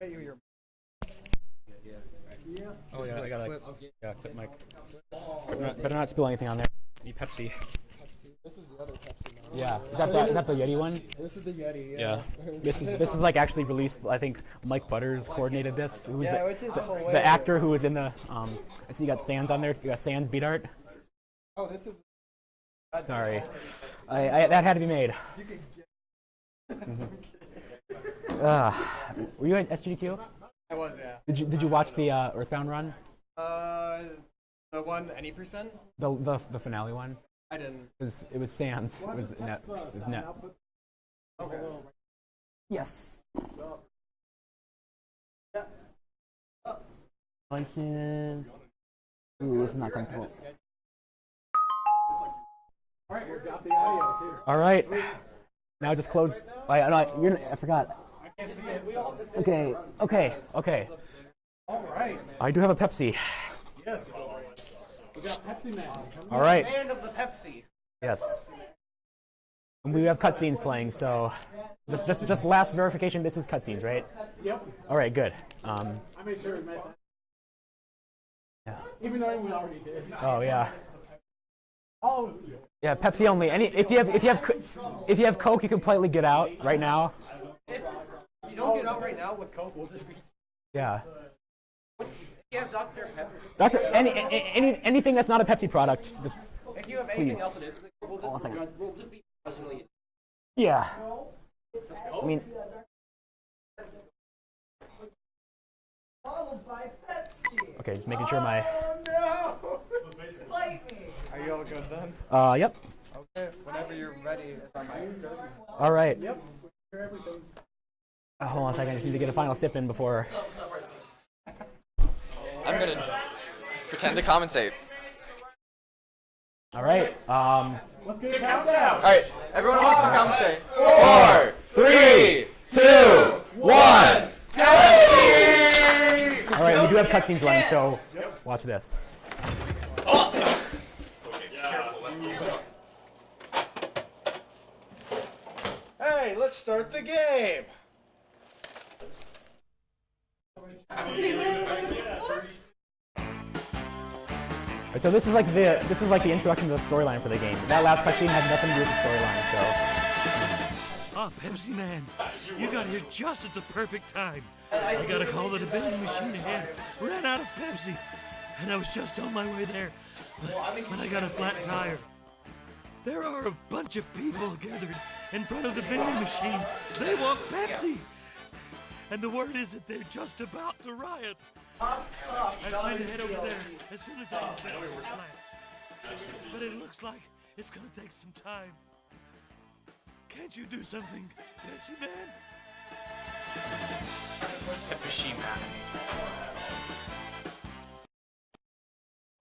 Oh yeah, I gotta clip mic. Better not spill anything on there. Need Pepsi. This is the other Pepsi now. Yeah, is that the Yeti one? This is the Yeti. Yeah. This is like actually released. I think Mike Butters coordinated this. Who's which is hilarious. the actor who was in the I see you got Sans on there. You got Sans beat art. Oh, this is. Sorry, I that had to be made. You can Were you at SGDQ? I was, yeah. Did you watch the Earthbound run? The one, any percent? The finale one. I didn't. It was Sans. It was net. Okay. Yes. License. Ooh, this is not comfortable. Alright, we've got the audio too. All right. Now just close. I forgot. Okay. All right. I do have a Pepsi. Yes. We got Pepsiman. All right. Band of the Pepsi. Yes. And we have cutscenes playing, so just last verification. This is cutscenes, right? Yep. All right. Good. I made sure we made that. Yeah. Even though we already did. Oh yeah. Oh. Yeah. Pepsi only. If you have Coke, you can politely get out right now. If you don't get out right now with Coke, we'll just be. Yeah. You have Dr. Pepper. Anything that's not a Pepsi product, just If you have please. anything else, it is. Hold on a second. We'll just be professionally. Yeah. I mean, Followed by Pepsi. okay, just making sure my. Oh no! Bite me. Are you all good then? Yep. Okay, whenever you're ready, it's on my good. All right. Yep. Everything. Hold on a second. I just need to get a final sip in before. I'm gonna pretend to commentate. All right. Let's get a countdown. Alright, everyone wants to commentate. 4, 3, 2, 1. All right. We do have cutscenes running, so watch this. Hey, let's start the game. Right, so this is like the introduction to the storyline for the game. That last cutscene had nothing to do with the storyline, so. Ah, Pepsi Man, you got here just at the perfect time. I got a call that a vending machine ahead ran out of Pepsi, and I was just on my way there when I got a flat tire. There are a bunch of people gathered in front of the vending machine. They want Pepsi, and the word is that they're just about to riot. I plan to head over there as soon as I infect this plant. But it looks like it's gonna take some time. Can't you do something, Pepsi Man? Machine Man.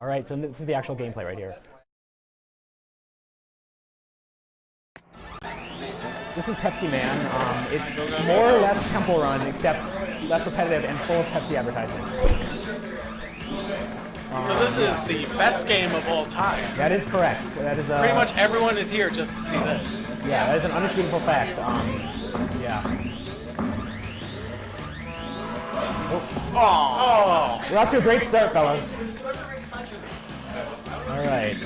All right. So this is the actual gameplay right here. This is Pepsi Man. It's more or less Temple Run, except less repetitive and full of Pepsi advertisements. So this is the best game of all time. That is correct. That is Pretty much everyone is here just to see this. Yeah, that is an undisputable fact. Yeah. Oh. We're off to a great start, fellas. All right.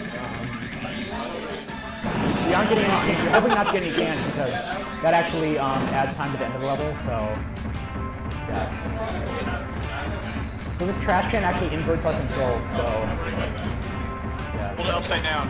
We aren't getting any cans. We're hoping not to get any cans because that actually adds time to the end of the level. So, yeah. So this trash can actually inverts our controls. So, yeah. Hold it upside down.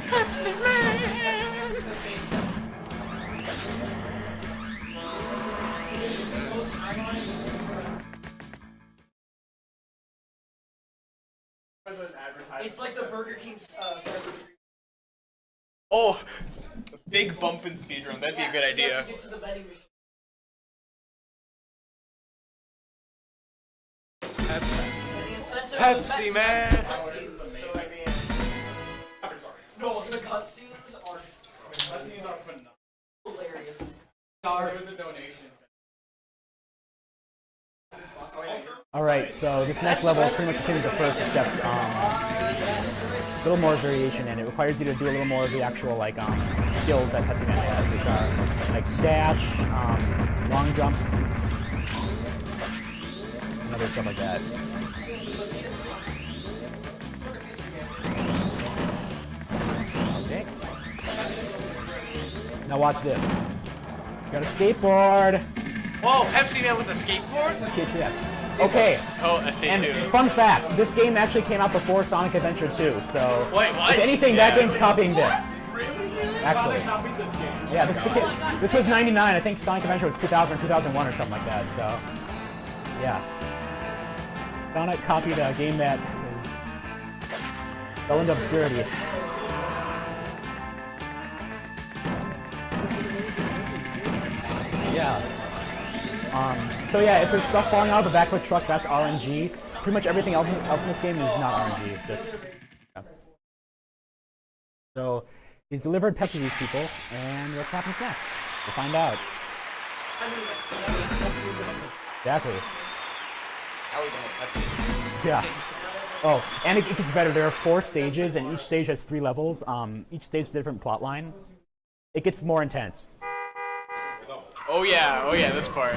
Pepsi Man. It's like the Burger King's Assassin's Creed. Oh, a big bump in speedrun. That'd be a good idea. Get to the vending machine. Pepsi Man. Cutscenes, so I mean, no, the cutscenes are Hilarious. All right, so this next level is pretty much the same as the first, except a little more variation, and it requires you to do a little more of the actual skills that Pepsiman has, which are like dash, long jump, and other stuff like that. Okay. Now watch this. You got a skateboard. Whoa, Pepsi Man with a skateboard? Yeah. Okay. Oh, I see And too. fun fact, this game actually came out before Sonic Adventure 2, so Wait, what? if anything, that game's copying this. Actually. Copied this game. Yeah, this was 99. I think Sonic Adventure was 2000 or 2001 or something like that, so yeah. Sonic copied a game that fell into obscurity. Yeah. So yeah, if there's stuff falling out of the back of a truck, that's RNG. Pretty much everything else in this game is not RNG. Yeah. So he's delivered Pepsi to these people, and what happens next? We'll find out. Exactly. How are we done with Pepsi? Yeah. Oh, and it gets better. There are 4 stages, and each stage has 3 levels. Each stage has a different plot line. It gets more intense. Oh yeah, this part.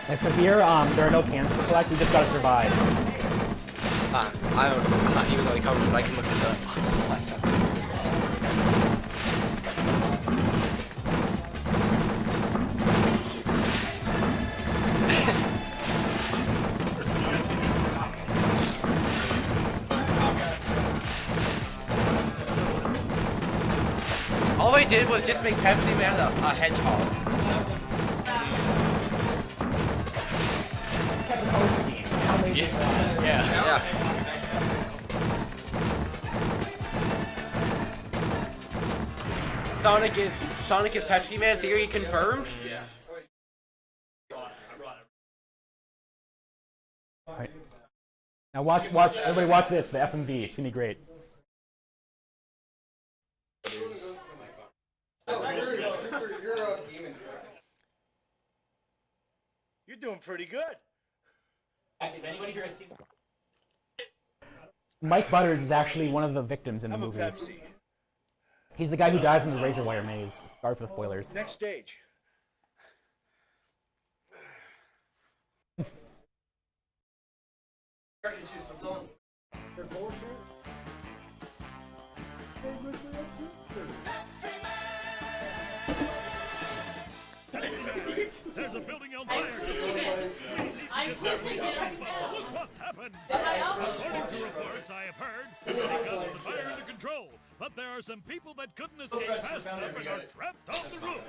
And so here, there are no cans to collect. You just gotta survive. I don't, even though he covers it, I can look at the. All I did was just make Pepsi Man a hedgehog. Yeah. Sonic is Pepsi Man theory confirmed? Yeah. Alright. Now watch, everybody watch this, the FMV. It's gonna be great. You're doing pretty good. Mike Butters is actually one of the victims in the movie. He's the guy who dies in the razor wire maze. Sorry for the spoilers. Next stage. There's a building on fire. Look what's happened. According to reports I have heard, they got the fire under control, but there are some people that couldn't escape past them and are trapped on the roof.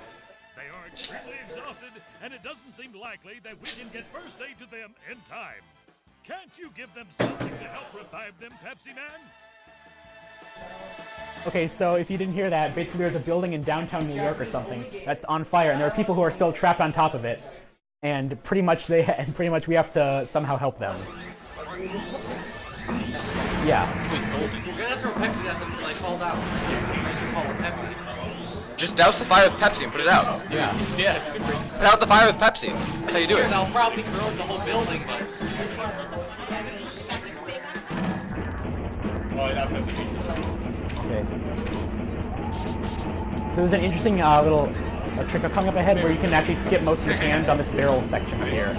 They are extremely exhausted, and it doesn't seem likely that we can get first aid to them in time. Can't you give them something to help revive them, Pepsi Man? Okay, so if you didn't hear that, basically there's a building in downtown New York or something that's on fire, and there are people who are still trapped on top of it, and pretty much we have to somehow help them. Yeah. You're gonna throw Pepsi at them until they fall out. Pepsi. Just douse the fire with Pepsi and put it out. Yeah. Yeah, it's super. Put out the fire with Pepsi. That's how you do Sure, it. they'll probably throw the whole building, but Okay. So there's an interesting little trick coming up ahead where you can actually skip most of the cans on this barrel section up here.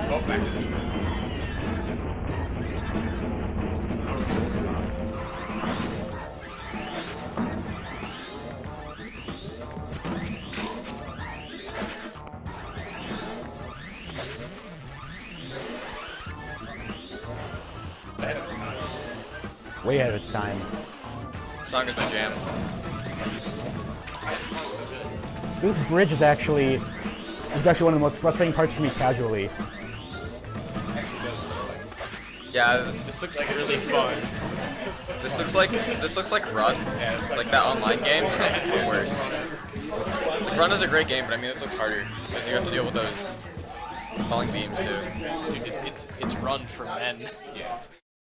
Way ahead of its time. This song is my jam. This bridge is actually one of the most frustrating parts for me casually. Yeah, This looks really fun. this looks like Run. It's like that online game, but worse. Like, Run is a great game, but I mean this looks harder because you have to deal with those falling beams too. Dude, it's Run for men.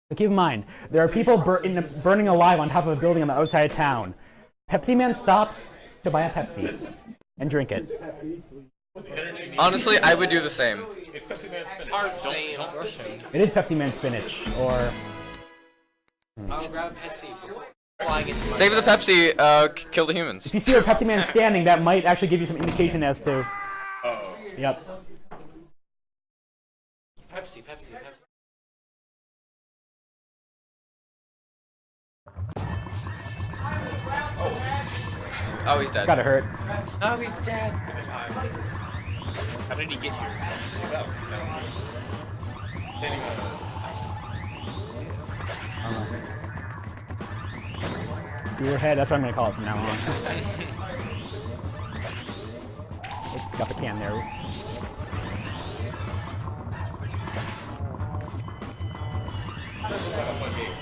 But keep in mind, there are people burning alive on top of a building on the outside of town. Pepsi Man stops to buy a Pepsi and drink it. Honestly, I would do the same. Don't rush him. It is Pepsi Man spinach, or I'll grab Pepsi before flying into Save the Pepsi, kill the humans. if you see a Pepsi Man standing, that might actually give you some indication as to. Oh. Yep. Pepsi. Oh, he's It's dead. gotta hurt. Oh, he's dead. How did he get here? See your head? That's what I'm gonna call it from now on. It's got the can there. Oops.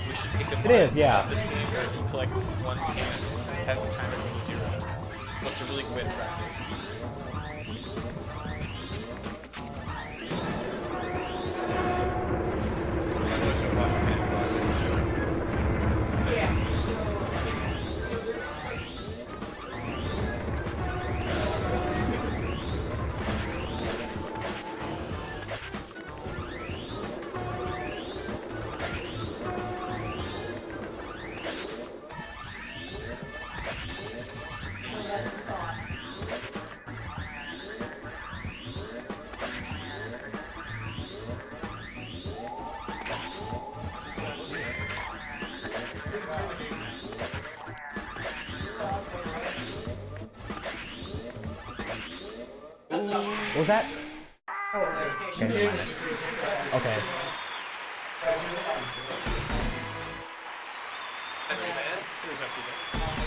We should pick him It is, yeah. This game where if you collect one can, it has the timer to 0. What's a really good way to practice? What was that? Okay, never mind. Okay.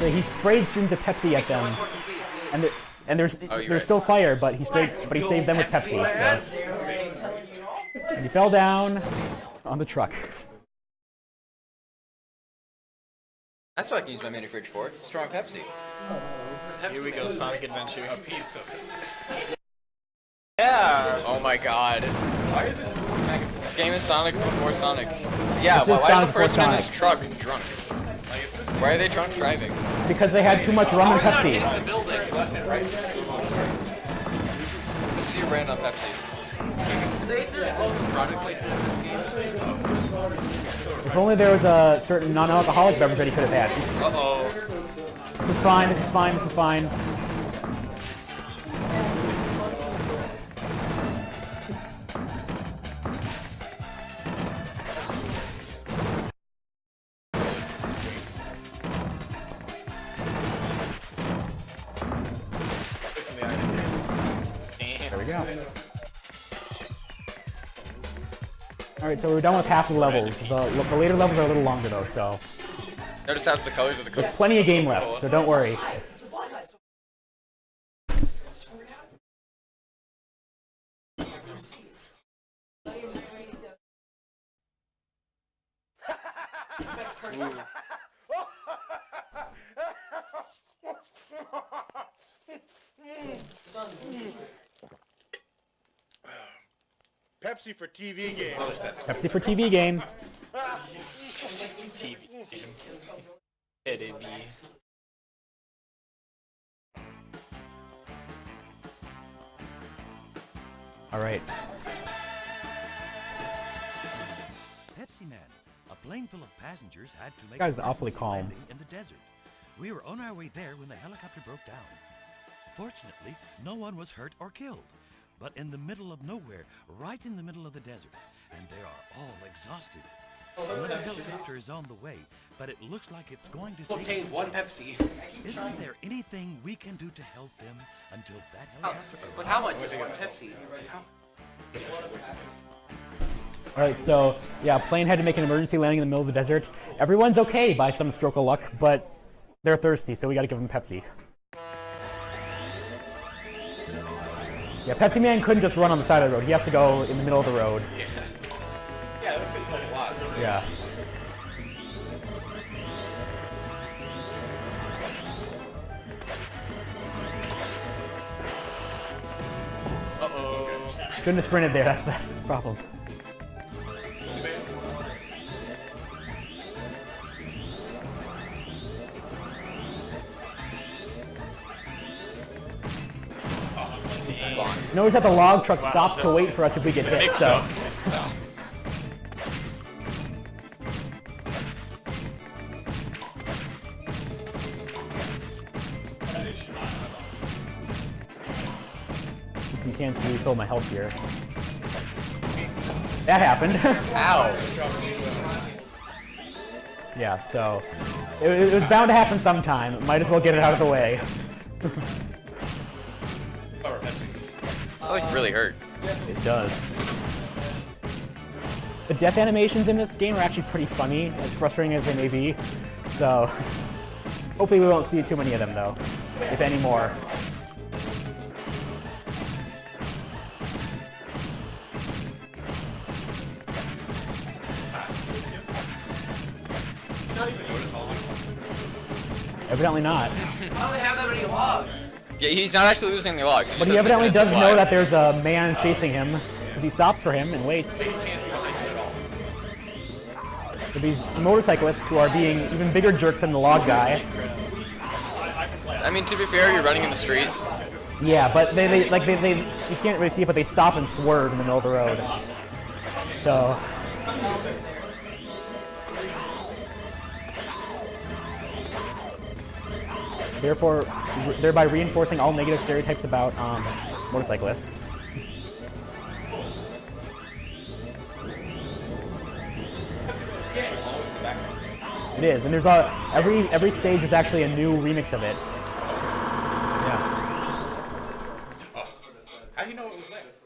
Yeah, he sprayed streams of Pepsi at them, and there's still fire, but he saved them with Pepsi. So. And he fell down on the truck. That's what I can use my mini fridge for. Strong Pepsi. Here we go, Sonic Adventure. A piece of it. Yeah! Oh my god. This game is Sonic before Sonic. Yeah, This is why Sonic is the person in before this truck drunk? Why are they drunk driving? Because they had too much rum and Pepsi. This is your brand on Pepsi. If only there was a certain non-alcoholic beverage that he could have had. Uh-oh. This is fine, this is fine, this is fine. There we go. Alright, so we're done with half the levels. The later levels are a little longer though, so Notice how it's the colors of the there's plenty of game left, so don't worry. Pepsi for TV game. Pepsi for TV game. TV game. It'd be. Alright. Pepsi Man, a plane full of passengers had to make That guy's an awfully emergency calm. landing in the desert. We were on our way there when the helicopter broke down. Fortunately, no one was hurt or killed. But in the middle of nowhere, right in the middle of the desert, and they are all exhausted. Another helicopter is on the way, but it looks like it's going to take Obtained one Pepsi. Isn't there anything we can do to help them until that Oh, helicopter but how much is one Pepsi? Alright, so yeah, plane had to make an emergency landing in the middle of the desert. Everyone's okay by some stroke of luck, but they're thirsty, so we gotta give them Pepsi. Yeah, Pepsi Man couldn't just run on the side of the road. He has to go in the middle of the road. Yeah, that could a lot. Yeah. Uh-oh. Shouldn't have sprinted there, that's the problem. Notice that the log truck stopped to wait for us if we get hit. Mix So. up. Get some cans to refill my health here. That happened. Ow. Yeah, so it was bound to happen sometime. Might as well get it out of the way. That like really hurt. It does. The death animations in this game are actually pretty funny, as frustrating as they may be. So hopefully we won't see too many of them though, if any more. Evidently not. How do they have that many logs? Yeah, he's not actually losing any logs. But he evidently does know that there's a man chasing him, because he stops for him and waits. For these motorcyclists who are being even bigger jerks than the log guy. I mean, to be fair, you're running in the street. Yeah, but they you can't really see it, but they stop and swerve in the middle of the road. So. Therefore, thereby reinforcing all negative stereotypes about motorcyclists. It is, and there's every stage is actually a new remix of it. Yeah. How do you know what was next?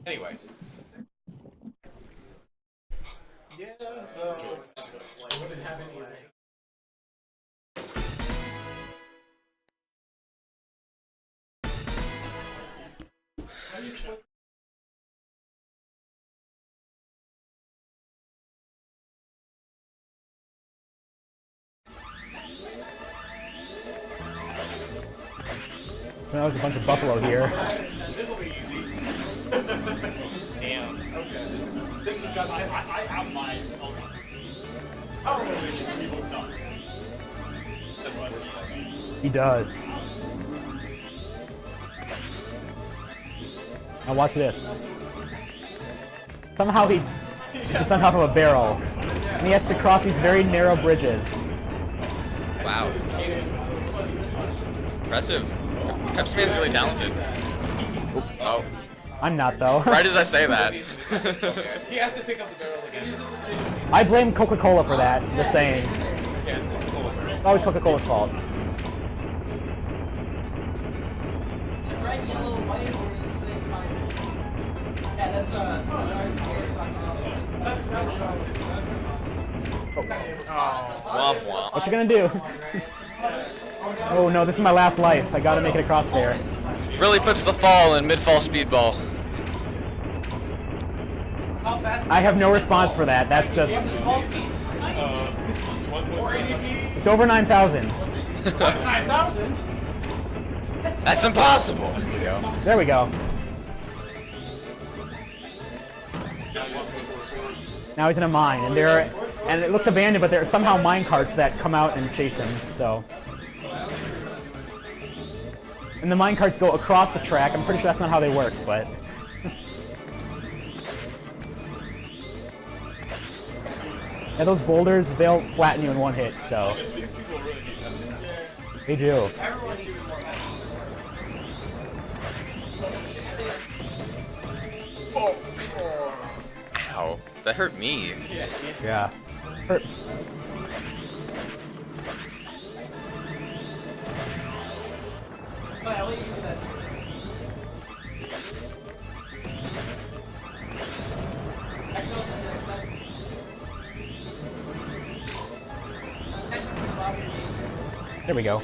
Anyway. Yeah, wasn't having any. So now there's a bunch of buffalo here. This will be easy. Damn. Okay, this has got 10. I have my own. How are we people done? That's what I was. He does. Now watch this. Somehow he's on top of a barrel, and he has to cross these very narrow bridges. Wow. Impressive. Pepsiman's really talented. Oh. I'm not though. Right as I say that. He has to pick up the barrel again. I blame Coca-Cola for that. Just saying. It's always Coca-Cola's fault. Is it red, yellow, white, or is it say fine? Yeah, that's our score. Womp womp. What you gonna do? Oh no, this is my last life. I gotta make it across there. Really puts the fall in mid-fall speedball. I have no response for that. That's just... It's over 9,000. 9,000? That's impossible. There we go. Now he's in a mine, and it looks abandoned, but there are somehow mine carts that come out and chase him. So, and the mine carts go across the track. I'm pretty sure that's not how they work, but. Yeah, those boulders, they'll flatten you in one hit. So. They do. Ow. That hurt me. Yeah. Hurt. I'll let you do that too. I can also do that second. Actually, to the bottom of your game. There we go.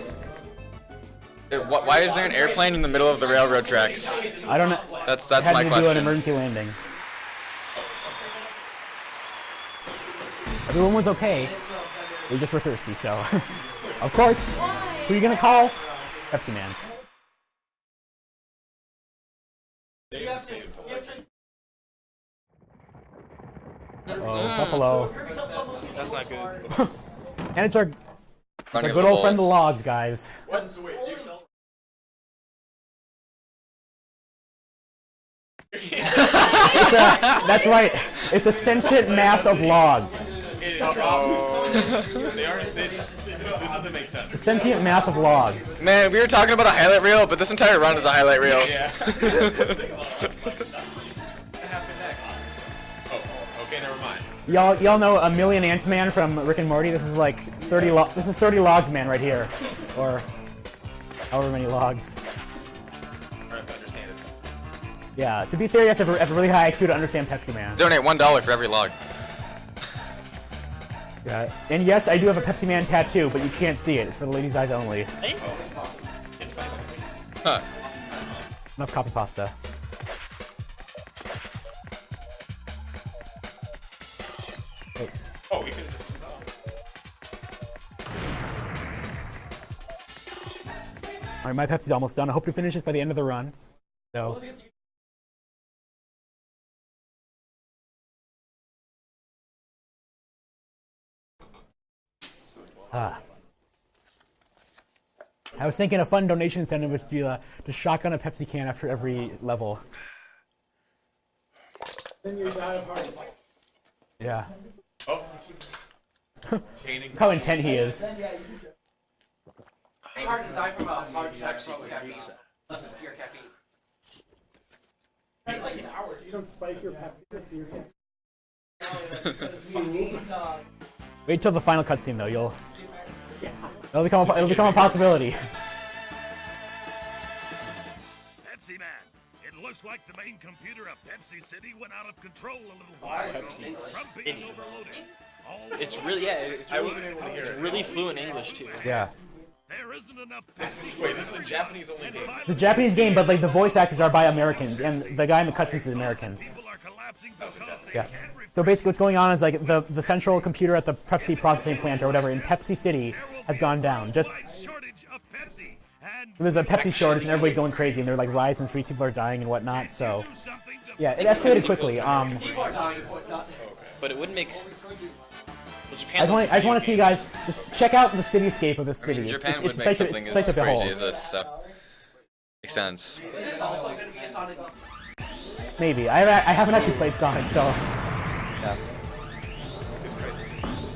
Why is there an airplane in the middle of the railroad tracks? I don't know. That's Had my to do an question. emergency landing. Everyone was okay. We just were thirsty, so. Of course. Who are you gonna call? Pepsiman. Oh, Buffalo. That's not good. And it's our Running The of good the old friend of the bulls. logs, guys. What? So wait, you sell? That's right. It's a sentient mass of logs. They aren't. This doesn't make sense. A sentient mass of logs. Man, we were talking about a highlight reel, but this entire run is a highlight reel. Yeah. Oh, okay, never mind. Y'all know a million ants man from Rick and Morty? This is like 30 this is 30 logs man right here. Or however many logs. I have to understand it. Yeah, to be fair, you have to have a really high IQ to understand Pepsi Man. Donate $1 for every log. Yeah. And yes, I do have a Pepsi Man tattoo, but you can't see it. It's for the ladies' eyes only. Huh. Enough copy pasta. Wait. Oh, you can. Alright, my Pepsi's almost done. I hope to finish this by the end of the run. So. I was thinking a fun donation incentive was to shotgun a Pepsi can after every level. Then you're out of heart. Yeah. Oh. Caning. How intent he is. It's hard to die from a hard check from caffeine. Unless it's pure caffeine. Like an hour. You don't spike your Pepsi with your hip. Wait till the final cutscene though. It'll become a possibility. Pepsi Man, it looks like the main computer of Pepsi City went out of control a little while ago. From being overloaded. It's really, yeah, it's I really, wasn't able to hear it. really fluent English too. Yeah. There isn't enough Pepsi. Wait, this is a Japanese only game. The Japanese game, but like the voice actors are by Americans, and the guy in the cutscenes is American. People are collapsing because they Yeah. can't So basically, what's going on is like the central computer at the Pepsi processing plant or whatever in Pepsi City has gone down. Just shortage of Pepsi. And there's a Pepsi shortage, and everybody's going crazy, and they're like riots in the streets, people are dying and whatnot. So do something to yeah, it escalated quickly. But it wouldn't make. Well, I Japan just want to see you guys just check out the cityscape of this city. Japan it's would it's make such a- something it's as such a crazy whole. as this, so makes sense. Is this also going to be a Sonic? Maybe I haven't actually played Sonic, so yeah.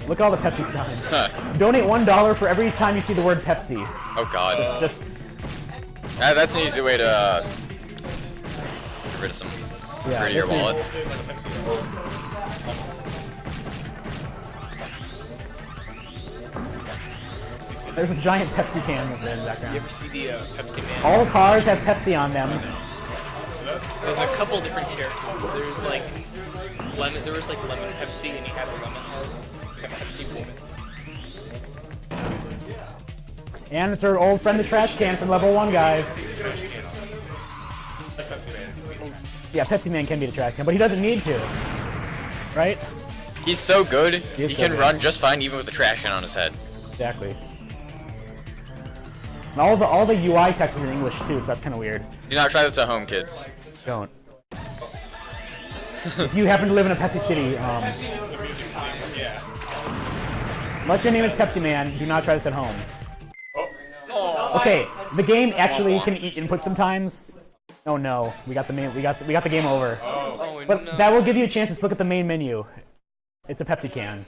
Look at all the Pepsi signs. Huh. Donate $1 for every time you see the word Pepsi. Oh god. Just That's an easy way to get rid of some yeah. grit of your this is- wallet. There's a giant Pepsi can in the background. You ever see the Pepsi Man? All cars have Pepsi on them. There's a couple different characters. There's like lemon. There was like lemon Pepsi, and you had a lemon heart. Like a Pepsi woman. And it's our old friend the trash can from level 1, guys. Yeah, Pepsi Man can be the trash can, but he doesn't need to. Right? He's so good, He is he so can good. run just fine even with the trash can on his head. Exactly. And all the UI text is in English too, so that's kind of weird. Do not try this at home, kids. Don't. If you happen to live in a Pepsi City, unless your name is Pepsi Man, do not try this at home. Okay, the game actually can eat input sometimes. Oh no, we got the game over. Oh, But no. that will give you a chance to look at the main menu. It's a Pepsi can.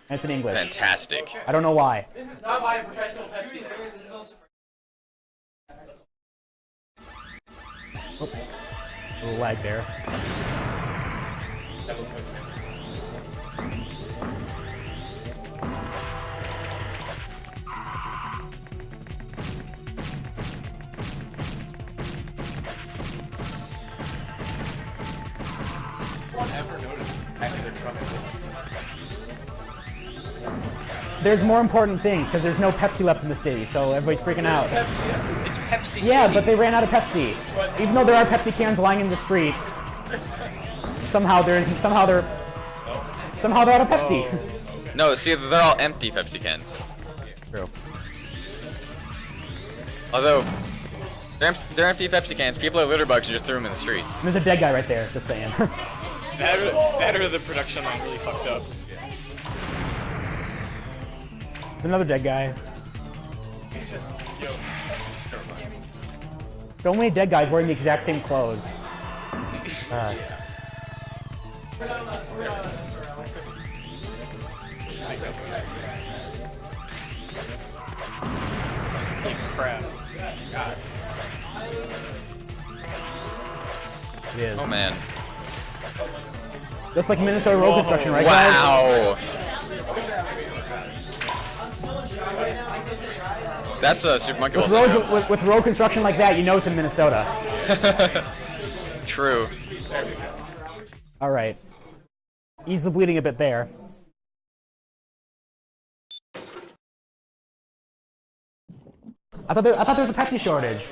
And it's in English. Fantastic. I don't know why. Not by a professional Pepsi. A little lag there. Ever noticed after their truck is There's more important things because there's no Pepsi left in the city, so everybody's freaking out. It's Pepsi Yeah, City. but they ran out of Pepsi. Even though there are Pepsi cans lying in the street, somehow they're out of Pepsi. No, see, they're all empty Pepsi cans. True. Although, they're empty Pepsi cans. People are litter bugs and just threw them in the street. And there's a dead guy right there, just saying. That or the production line really fucked up. another dead guy. He's just, yo, never mind. So many dead guys wearing the exact same clothes. Holy crap. It is. Oh man. Just like Minnesota road construction, right, guys? Wow. That's a Super Monkey Ball. With road construction like that, you know it's in Minnesota. True. All right. Ease the bleeding a bit there. I thought there was a Pepsi shortage.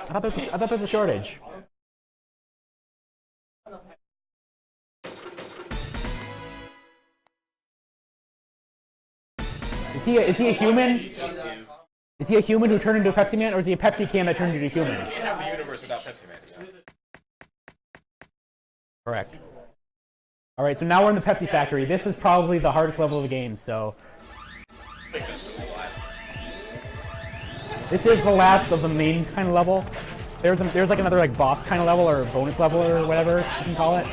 I thought there was a shortage. Is he a human? Is he a human who turned into a Pepsi Man, or is he a Pepsi can that turned into a human? You can't have the universe without Pepsi Man. Correct. All right, so now we're in the Pepsi factory. This is probably the hardest level of the game, so. This is the last of the main kind of level. There's like another like boss kind of level or bonus level or whatever you can call it.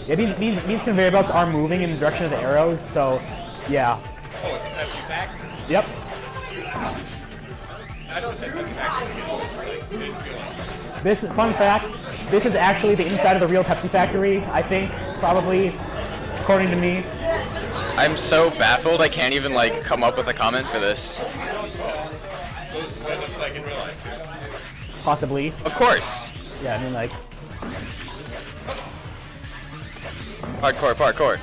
Yeah, these conveyor belts are moving in the direction of the arrows, so yeah. Oh, it's a Pepsi factory. Yep. I don't think Pepsi factory didn't feel like. This fun fact. This is actually the inside of the real Pepsi factory. I think probably, according to me. I'm so baffled I can't even like come up with a comment for this. So this is what it looks like in real life, too. Possibly. Of course. Yeah, I mean like. Parkour, parkour.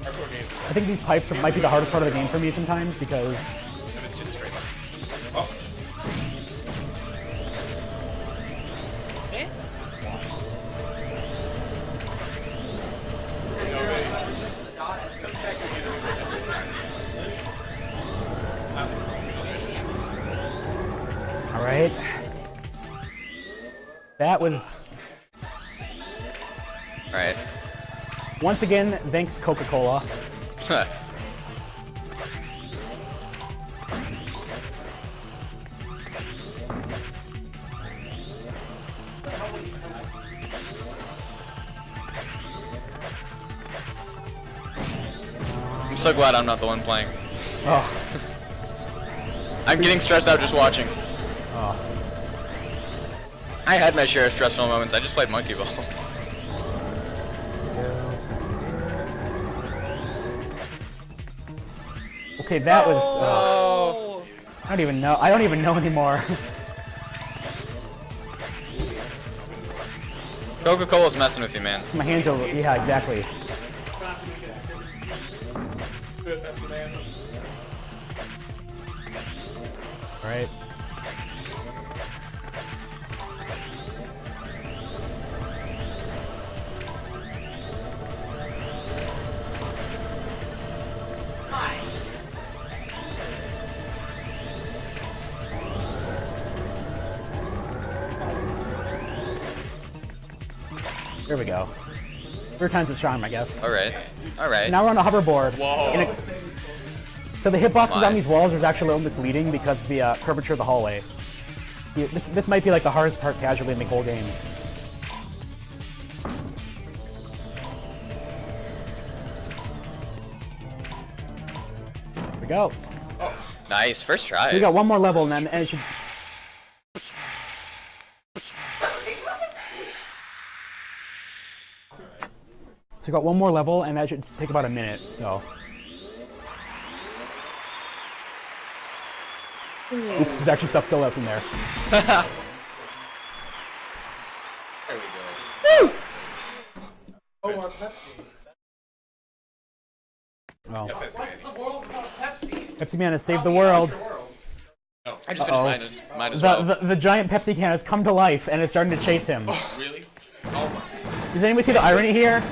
Hardcore game. I think these pipes might be the hardest part of the game for me sometimes because. And it's just straight up. Oh. All right. That was. All right. Once again, thanks Coca-Cola. I'm so glad I'm not the one playing. Oh. I'm getting stressed out just watching. Oh. I had my share of stressful moments. I just played Monkey Ball. Okay, that was. I don't even know. I don't even know anymore. Coca-Cola's messing with you, man. My hands are. Yeah, exactly. All right. There we go. Third time's the charm, I guess. All right. All right. Now we're on a hoverboard. Whoa. So the hitboxes on these walls are actually a little misleading because of the curvature of the hallway. This might be like the hardest part casually in the whole game. There we go. Nice. First try. So we got one more level and then it should. So we got one more level and that should take about a minute, so. Oops, there's actually stuff still left in there. There we go. Woo! Oh, on Pepsi. Well, What's the world without Pepsi? Pepsi Man has saved the world. I just finished mine. Might as well. The giant Pepsi can has come to life and is starting to chase him. Really? Oh my. Does anybody see the irony here?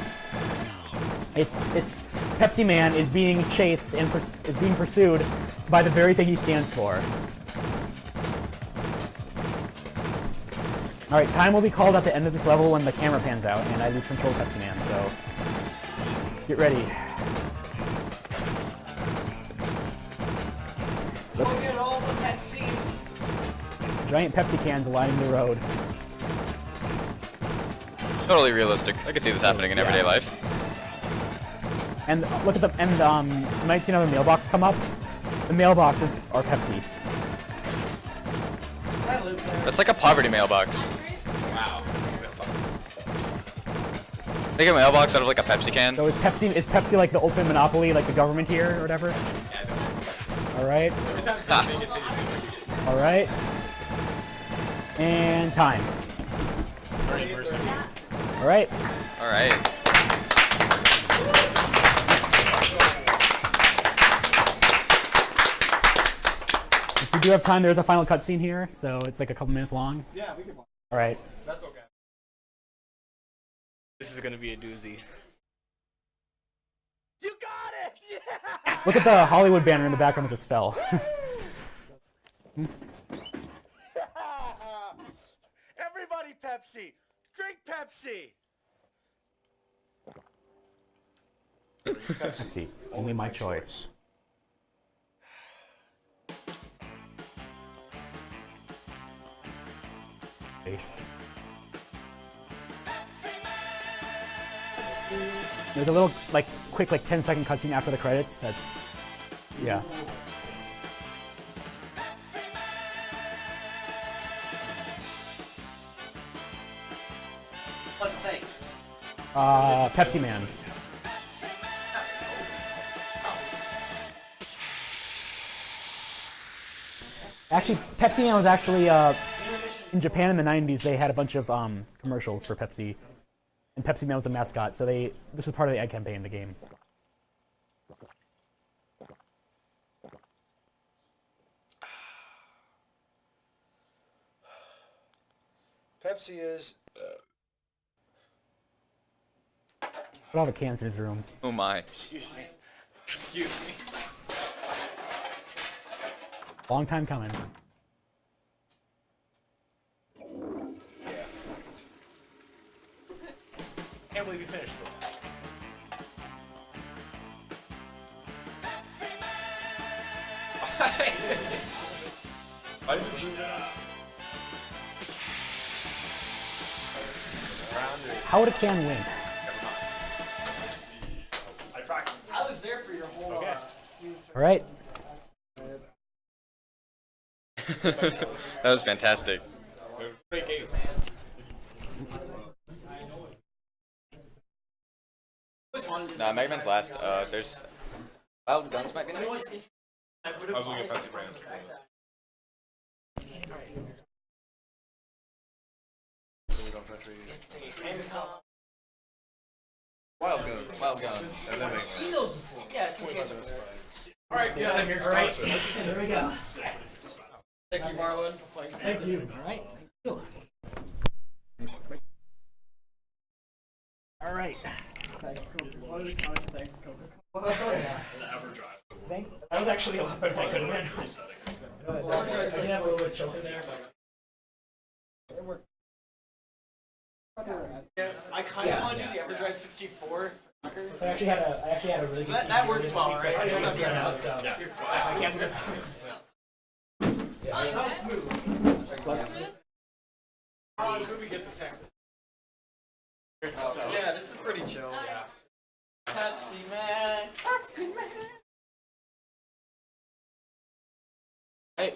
It's Pepsi Man is being chased and is being pursued by the very thing he stands for. All right, time will be called at the end of this level when the camera pans out and I lose control of Pepsi Man. So get ready. Giant Pepsi cans lining the road. Totally realistic. I could see this happening in everyday life. And look at the you might see another mailbox come up. The mailboxes are Pepsi. That's like a poverty mailbox. Wow. Make a mailbox out of like a Pepsi can. So is Pepsi like the ultimate monopoly, like the government here or whatever? All right. All right. And time. All right. All right. If we do have time, there's a final cutscene here, so it's like a couple minutes long. Yeah, we can watch. All right. That's okay. This is gonna be a doozy. You got it! Yeah! Look at the Hollywood banner in the background that just fell. Everybody Pepsi! Drink Pepsi! Pepsi, only my choice. Face. There's a little, like, quick, like, 10-second cutscene after the credits. That's, yeah. What the thing? Pepsi Man. Actually, Pepsi Man was actually, in Japan in the 90s, they had a bunch of commercials for Pepsi. And Pepsi Man was a mascot, so this was part of the ad campaign in the game. Pepsi is... Put all the cans in his room. Oh my. Excuse me. Excuse me. Long time coming. Can't believe you finished it. Why did you do that? How would a can win? I practiced. I was there for your whole. Okay. All right. That was fantastic. Great game. Nah, Mega Man's last. There's Wild Guns might be next. I was looking at Pepsi brands. Wild Guns. Yeah, it's okay. Alright, yeah, I'm here. Alright. There we go. Thank you, Marlin. Thank you. All right. All right. That was actually a lot better than I could have been. I have a little bit choking there. I kind of want to do the EverDrive 64. I actually had a really So that works well, right? I Just just have have to to know. I can't miss. The movie gets a text. Yeah, this is pretty chill. Yeah. Pepsi Man. Pepsi Man. Hey.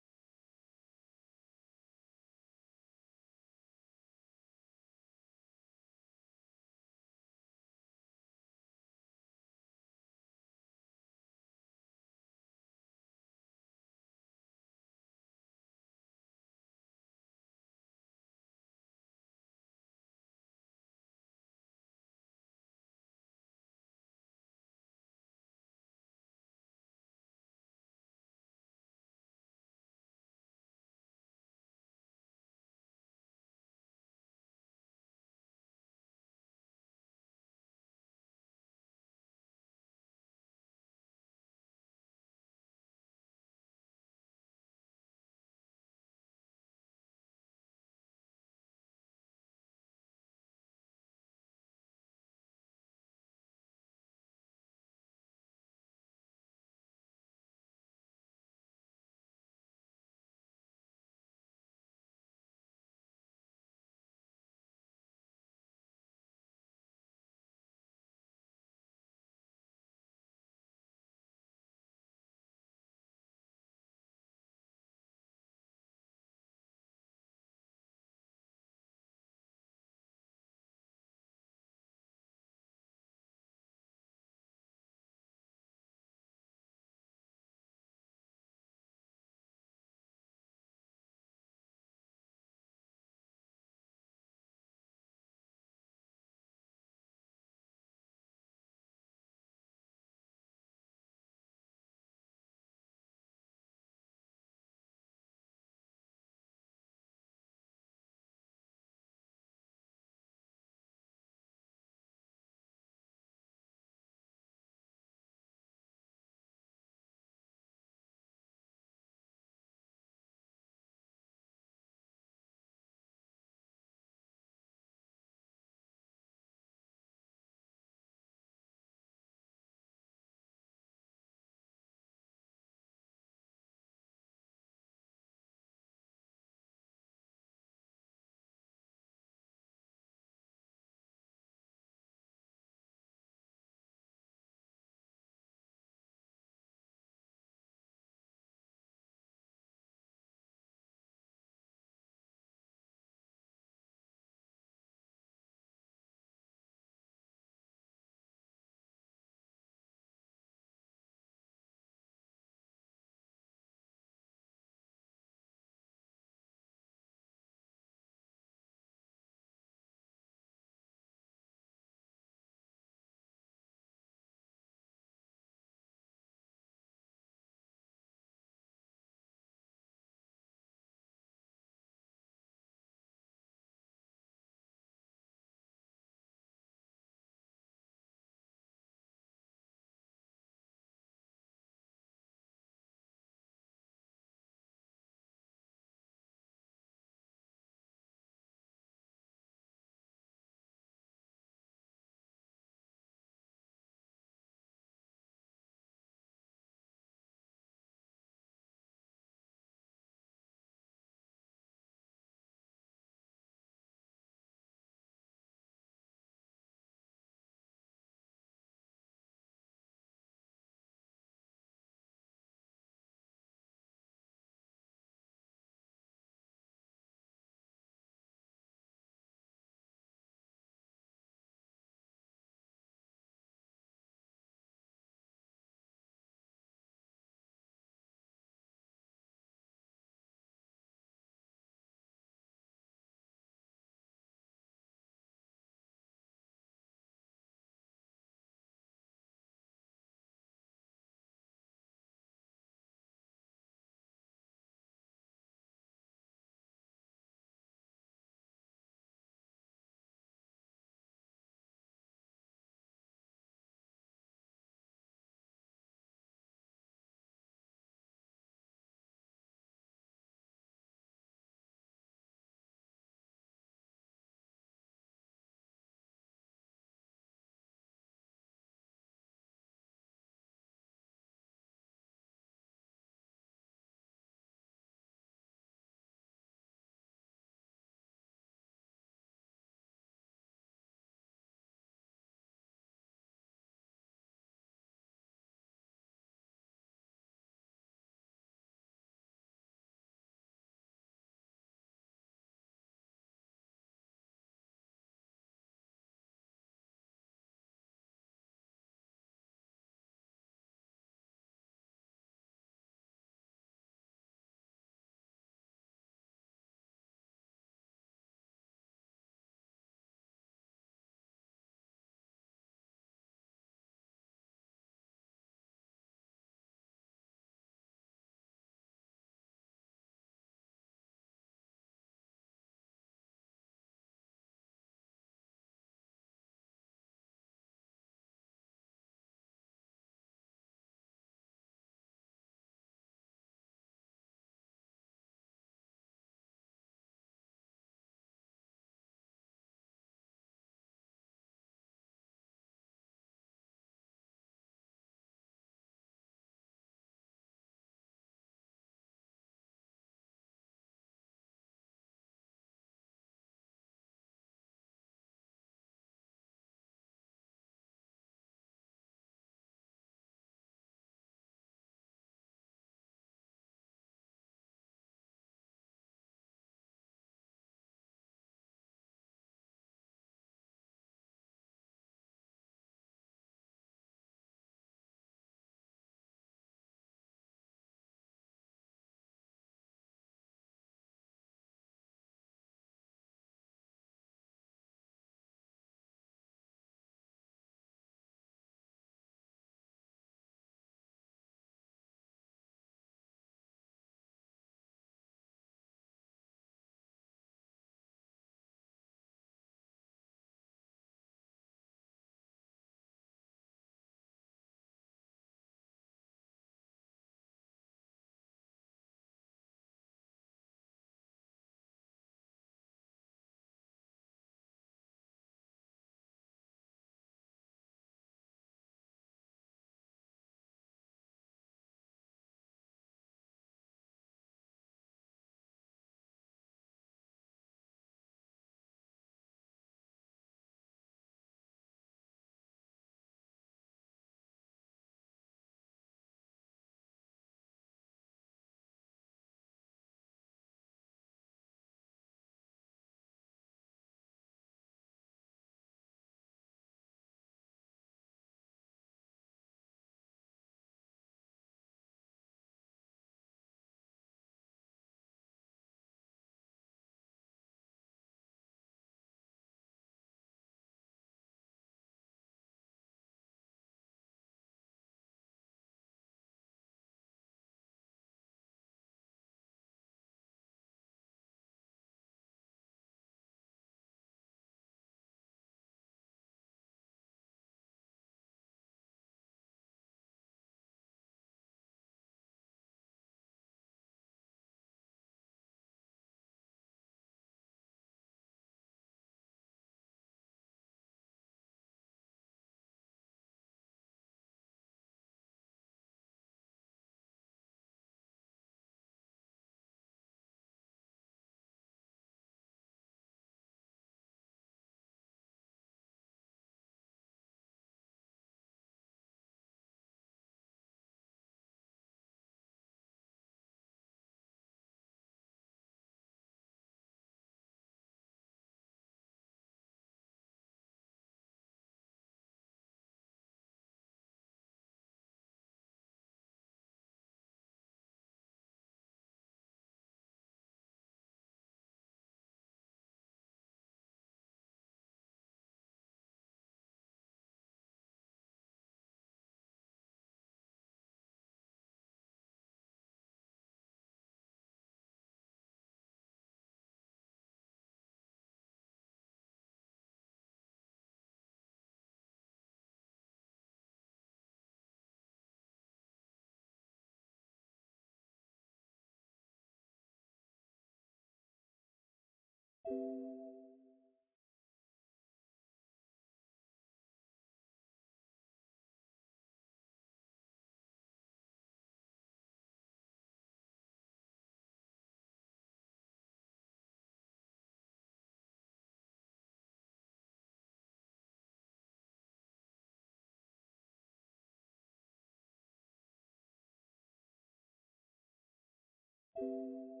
Bye.